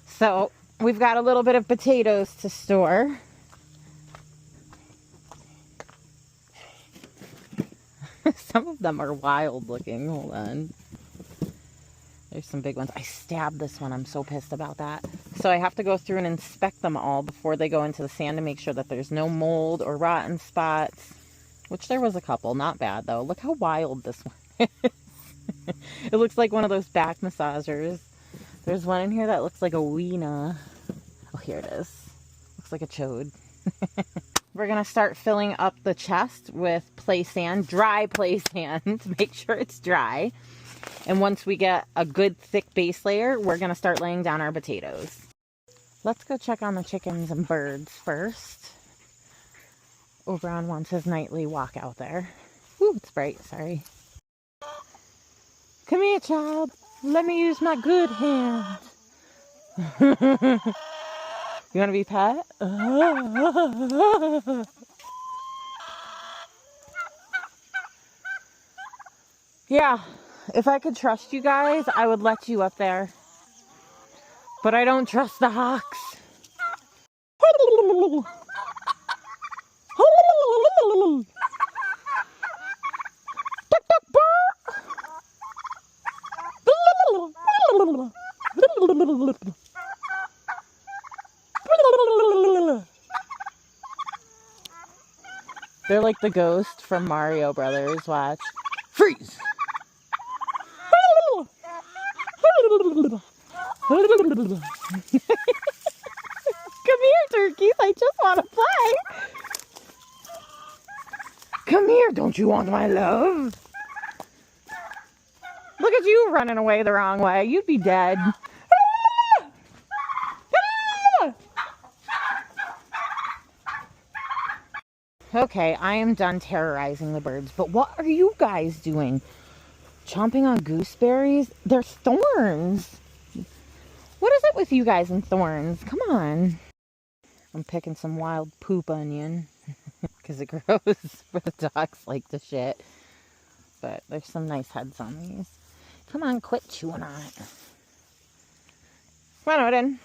So we've got a little bit of potatoes to store. Some of them are wild looking. Hold on. There's some big ones. I stabbed this one. I'm so pissed about that. So I have to go through and inspect them all before they go into the sand to make sure that there's no mold or rotten spots. Which there was a couple. Not bad though. Look how wild this one is. It looks like one of those back massagers. There's one in here that looks like a weena. Oh, here it is. Looks like a chode. We're going to start filling up the chest with play sand, dry play sand, to make sure it's dry. And once we get a good thick base layer, we're going to start laying down our potatoes. Let's go check on the chickens and birds first. Oberon wants his nightly walk out there. Ooh, it's bright, sorry. Come here, child. Let me use my good hand. You want to be pet? Yeah, if I could trust you guys, I would let you up there. But I don't trust the hawks. They're like the ghost from Mario Brothers. Watch. Freeze! Come here, turkeys. I just want to play. Come here. Don't you want my love? Look at you running away the wrong way. You'd be dead. Okay, I am done terrorizing the birds, but what are you guys doing? Chomping on gooseberries? They're thorns. What is it with you guys and thorns? Come on. I'm picking some wild poop onion because it grows where the dogs like to shit. But there's some nice heads on these. Come on, quit chewing on it. Come on, Odin.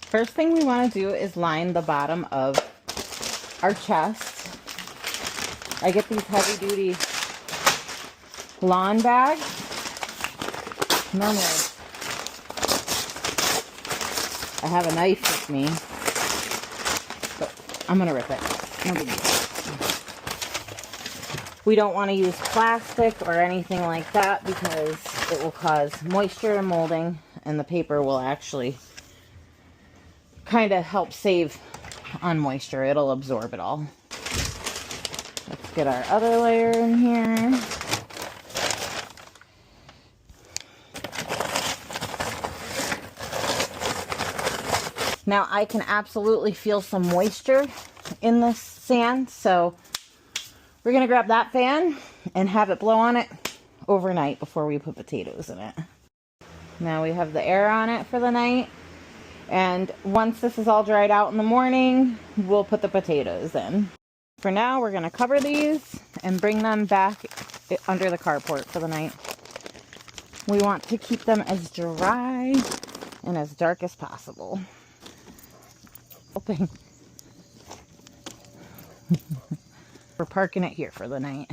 First thing we want to do is line the bottom of our chest. I get these heavy duty lawn bags. Normally, I have a knife with me, but I'm going to rip it. No big deal. We don't want to use plastic or anything like that because it will cause moisture and molding, and the paper will actually kind of help save on moisture. It'll absorb it all. Let's get our other layer in here. Now I can absolutely feel some moisture in this sand, so we're gonna grab that fan and have it blow on it overnight before we put potatoes in it. Now we have the air on it for the night. And once this is all dried out in the morning, we'll put the potatoes in. For now, we're going to cover these and bring them back under the carport for the night. We want to keep them as dry and as dark as possible. Hoping. We're parking it here for the night.